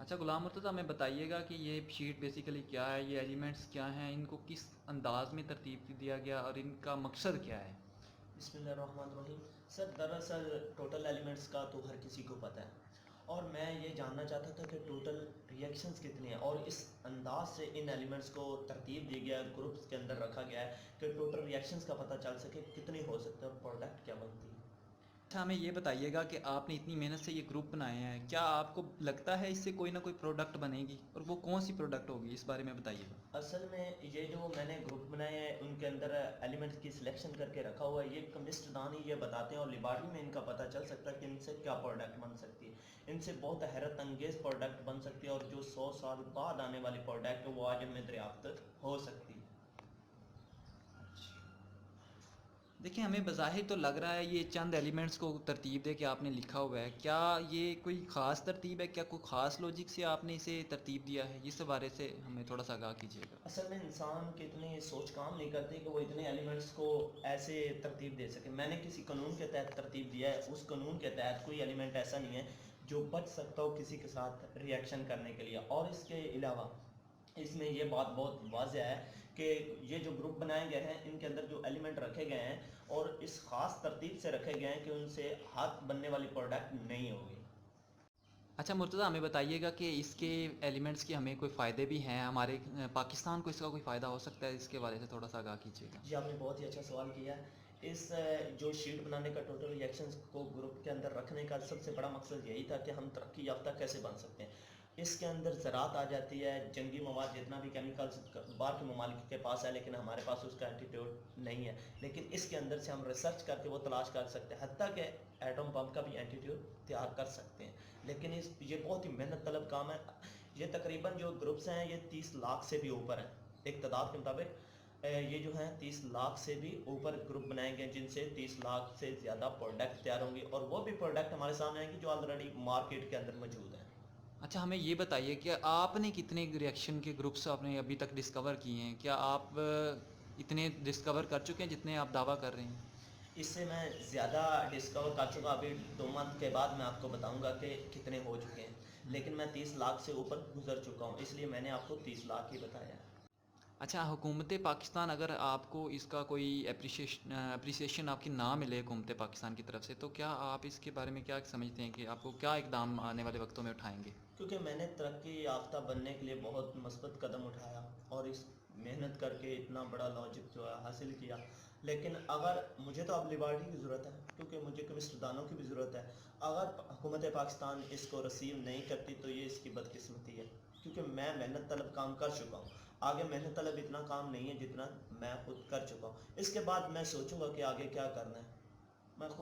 اچھا غلام مرتضیٰ، ہمیں بتائیے گا کہ یہ شیٹ بیسیکلی کیا ہے، یہ ایلیمنٹس کیا ہیں، ان کو کس انداز میں ترتیب دیا گیا اور ان کا مقصد کیا ہے؟ بسم اللہ الرحمن الرحیم. سر دراصل ٹوٹل ایلیمنٹس کا تو ہر کسی کو پتہ ہے، اور میں یہ جاننا چاہتا تھا کہ ٹوٹل ریئیکشنز کتنے ہیں، اور اس انداز سے ان ایلیمنٹس کو ترتیب دی گیا ہے، گروپس کے اندر رکھا گیا ہے کہ ٹوٹل ریئیکشنز کا پتہ چل سکے کتنی ہو سکتے ہیں اور پروڈکٹ کیا بنتی ہے. اچھا ہمیں یہ بتائیے گا کہ آپ نے اتنی محنت سے یہ گروپ بنائے ہیں، کیا آپ کو لگتا ہے اس سے کوئی نہ کوئی پروڈکٹ بنے گی، اور وہ کون سی پروڈکٹ ہوگی، اس بارے میں بتائیے گا. اصل میں یہ جو میں نے گروپ بنائے ہیں ان کے اندر ایلیمنٹس کی سلیکشن کر کے رکھا ہوا ہے، یہ کیمسٹ دان ہی یہ بتاتے ہیں، اور لیبارٹری میں ان کا پتہ چل سکتا ہے کہ ان سے کیا پروڈکٹ بن سکتی ہے. ان سے بہت حیرت انگیز پروڈکٹ بن سکتی ہے، اور جو 100 سال بعد آنے والی پروڈکٹ وہ آج ہمیں دریافت ہو سکتی ہے. دیکھیں ہمیں بظاہر تو لگ رہا ہے یہ چند ایلیمنٹس کو ترتیب دے کے آپ نے لکھا ہوا ہے، کیا یہ کوئی خاص ترتیب ہے، کیا کوئی خاص لوجک سے آپ نے اسے ترتیب دیا ہے؟ اس بارے سے ہمیں تھوڑا سا آگاہ کیجیے گا. اصل میں انسان کی اتنی سوچ کام نہیں کرتی کہ وہ اتنے ایلیمنٹس کو ایسے ترتیب دے سکے. میں نے کسی قانون کے تحت ترتیب دیا ہے، اس قانون کے تحت کوئی ایلیمنٹ ایسا نہیں ہے جو بچ سکتا ہو کسی کے ساتھ ریئیکشن کرنے کے لیے. اور اس کے علاوہ اس میں یہ بات بہت واضح ہے کہ یہ جو گروپ بنائے گئے ہیں ان کے اندر جو ایلیمنٹ رکھے گئے ہیں اور اس خاص ترتیب سے رکھے گئے ہیں کہ ان سے ہاتھ بننے والی پروڈکٹ نہیں ہوگی. اچھا مرتضیٰ، ہمیں بتائیے گا کہ اس کے ایلیمنٹس کے ہمیں کوئی فائدے بھی ہیں، ہمارے پاکستان کو اس کا کوئی فائدہ ہو سکتا ہے، اس کے بارے سے تھوڑا سا آگاہ کیجیے گا. جی آپ نے بہت ہی اچھا سوال کیا. اس جو شیٹ بنانے کا ٹوٹل ریئیکشنز کو گروپ کے اندر رکھنے کا سب سے بڑا مقصد یہی تھا کہ ہم ترقی یافتہ کیسے بن سکتے ہیں. اس کے اندر زراعت آ جاتی ہے، جنگی مواد، جتنا بھی کیمیکلز باہر کے ممالک کے پاس ہے لیکن ہمارے پاس اس کا اینٹیٹیوڈ نہیں ہے، لیکن اس کے اندر سے ہم ریسرچ کر کے وہ تلاش کر سکتے ہیں، حتیٰ کہ ایٹم بم کا بھی اینٹیٹیوڈ تیار کر سکتے ہیں. لیکن یہ بہت ہی محنت طلب کام ہے. یہ تقریباً جو گروپس ہیں یہ 30 لاکھ سے بھی اوپر ہیں. ایک تعداد کے مطابق یہ جو ہیں 30 لاکھ سے بھی اوپر گروپ بنائے گئے جن سے 30 لاکھ سے زیادہ پروڈکٹ تیار ہوں گی، اور وہ بھی پروڈکٹ ہمارے سامنے آئیں گی جو آلریڈی مارکیٹ کے اندر موجود ہیں. اچھا ہمیں یہ بتائیے کہ آپ نے کتنے ریئیکشن کے گروپس آپ نے ابھی تک ڈسکور کیے ہیں؟ کیا آپ اتنے ڈسکور کر چکے ہیں جتنے آپ دعویٰ کر رہے ہیں؟ اس سے میں زیادہ ڈسکور کر چکا، ابھی 2 منتھ کے بعد میں آپ کو بتاؤں گا کہ کتنے ہو چکے ہیں، لیکن میں 30 لاکھ سے اوپر گزر چکا ہوں، اس لیے میں نے آپ کو 30 لاکھ ہی بتایا ہے. اچھا حکومت پاکستان اگر آپ کو اس کا کوئی اپریسیشن آپ کی نہ ملے حکومت پاکستان کی طرف سے، تو کیا آپ اس کے بارے میں کیا سمجھتے ہیں کہ آپ کو کیا اقدام آنے والے وقتوں میں اٹھائیں گے؟ کیونکہ میں نے ترقی یافتہ بننے کے لیے بہت مثبت قدم اٹھایا اور اس محنت کر کے اتنا بڑا لاجک جو ہے حاصل کیا. لیکن اگر مجھے تو اب لیبارٹری کی ضرورت ہے، کیونکہ مجھے کیمسٹ دانوں کی بھی ضرورت ہے. اگر حکومت پاکستان اس کو ریسیو نہیں کرتی تو یہ اس کی بدقسمتی ہے، کیونکہ میں محنت طلب کام کر چکا ہوں. آگے محنت طلب اتنا کام نہیں ہے جتنا میں خود کر چکا ہوں. اس کے بعد میں سوچوں گا کہ آگے کیا کرنا ہے.